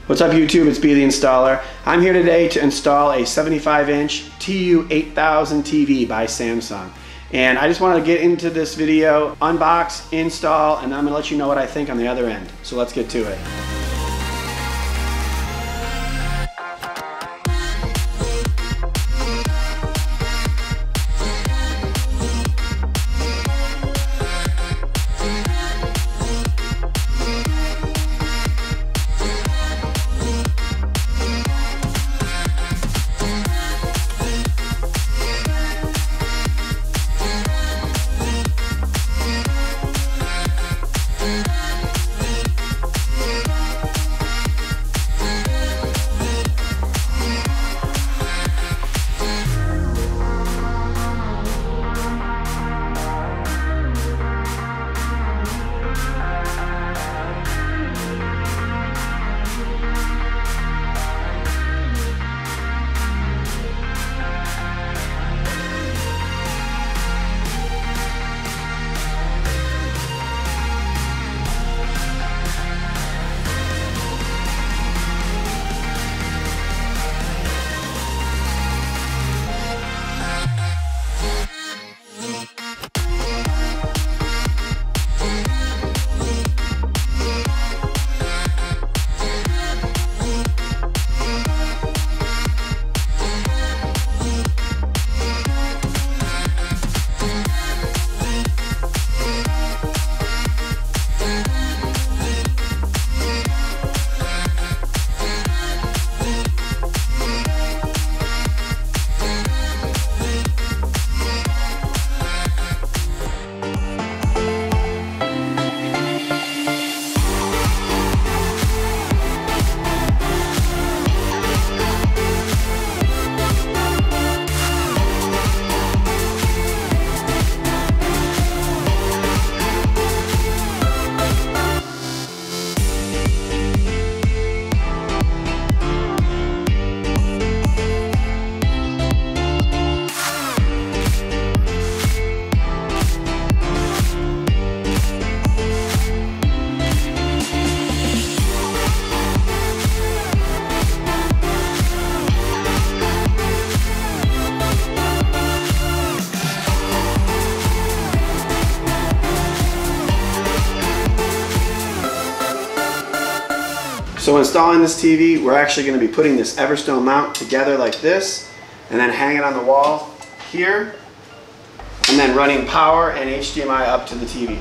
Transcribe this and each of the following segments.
What's up YouTube, it's B the Installer. I'm here today to install a 75-inch TU8000 TV by Samsung. And I just wanted to get into this video, unbox, install, and I'm going to let you know what I think on the other end. So let's get to it. So installing this TV, we're actually going to be putting this Everstone mount together like this, and then hang it on the wall here, and then running power and HDMI up to the TV.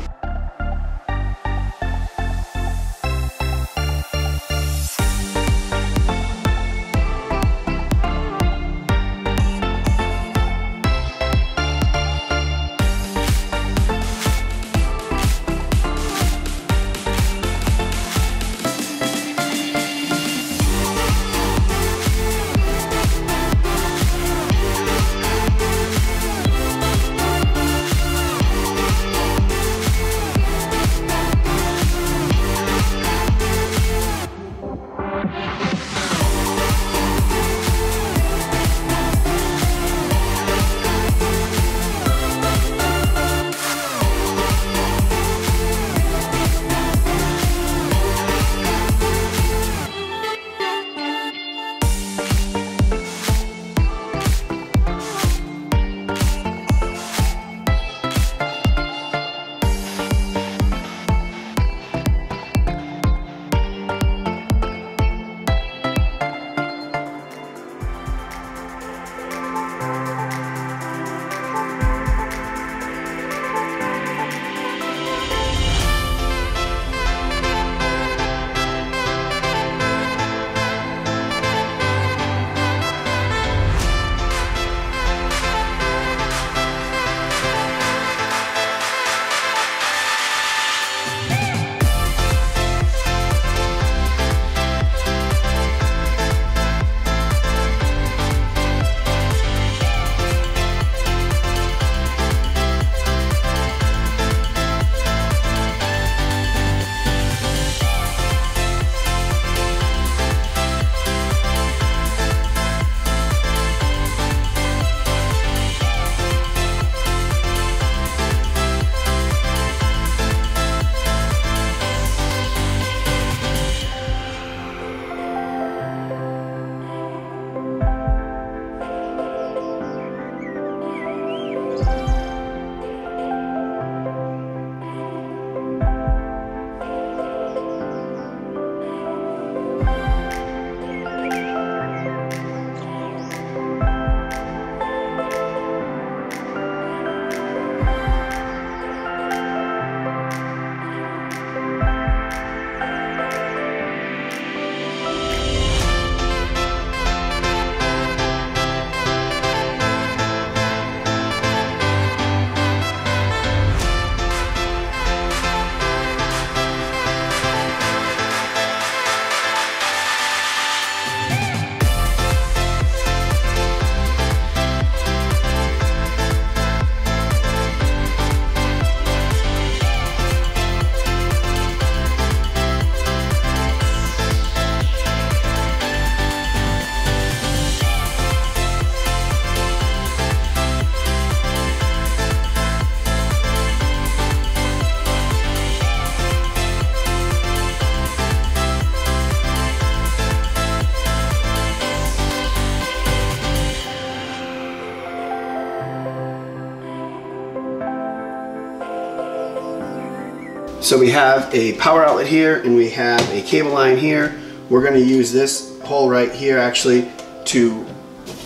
So we have a power outlet here and we have a cable line here. We're going to use this hole right here actually to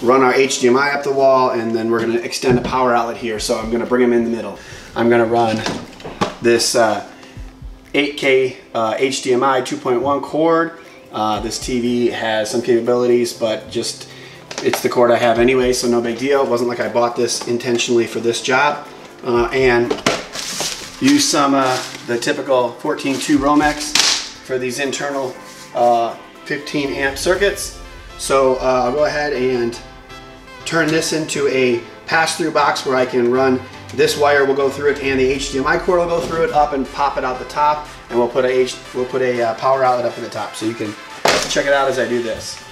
run our HDMI up the wall, and then we're going to extend a power outlet here. So I'm going to bring them in the middle. I'm going to run this 8K HDMI 2.1 cord. This TV has some capabilities, but just it's the cord I have anyway, so no big deal. It wasn't like I bought this intentionally for this job. And use some the typical 14.2 romex for these internal 15 amp circuits. So I'll go ahead and turn this into a pass-through box where I can run this wire will go through it and the HDMI cord will go through it up and pop it out the top, and we'll put a power outlet up in the top. So you can check it out as I do this.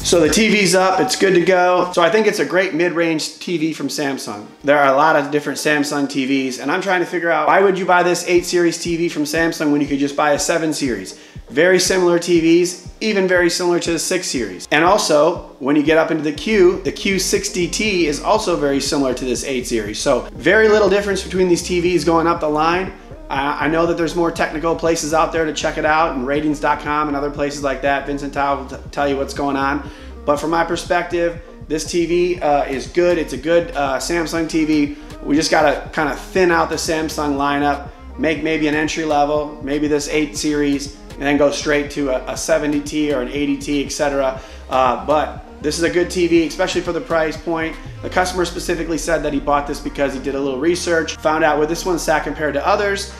So the TV's up, it's good to go. So I think it's a great mid-range TV from Samsung. There are a lot of different Samsung TVs, and I'm trying to figure out why would you buy this 8 series TV from Samsung when you could just buy a 7 series? Very similar TVs, even very similar to the 6 series. And also, when you get up into the Q60T is also very similar to this 8 series. So very little difference between these TVs going up the line. I know that there's more technical places out there to check it out, and ratings.com and other places like that. Vincent Tao will tell you what's going on. But from my perspective, this TV is good. It's a good Samsung TV. We just gotta kind of thin out the Samsung lineup, make maybe an entry level, maybe this 8 series, and then go straight to a 70T or an 80T, etc. But this is a good TV, especially for the price point. The customer specifically said that he bought this because he did a little research, found out where this one sat compared to others,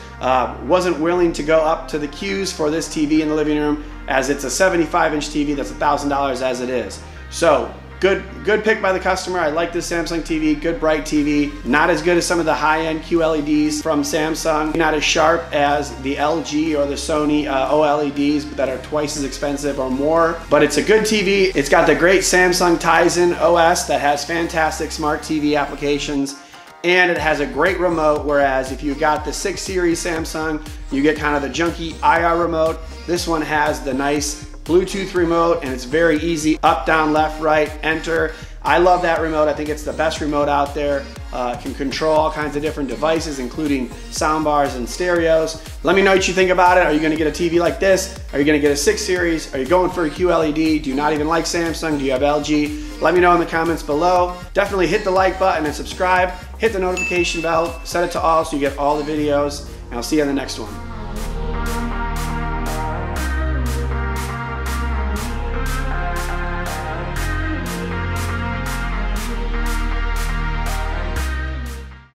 wasn't willing to go up to the Qs for this TV in the living room, as it's a 75-inch TV that's $1,000 as it is. So good pick by the customer. I like this Samsung TV, good bright TV. Not as good as some of the high-end QLEDs from Samsung. Not as sharp as the LG or the Sony OLEDs that are twice as expensive or more. But it's a good TV. It's got the great Samsung Tizen OS that has fantastic smart TV applications. And it has a great remote, whereas if you got the 6 series Samsung, you get kind of the junky IR remote. This one has the nice Bluetooth remote, and it's very easy, up, down, left, right, enter. I love that remote. I think it's the best remote out there. It can control all kinds of different devices, including sound bars and stereos. Let me know what you think about it. Are you gonna get a TV like this? Are you gonna get a 6 series? Are you going for a QLED? Do you not even like Samsung? Do you have LG? Let me know in the comments below. Definitely hit the like button and subscribe. Hit the notification bell, set it to all so you get all the videos, and I'll see you on the next one.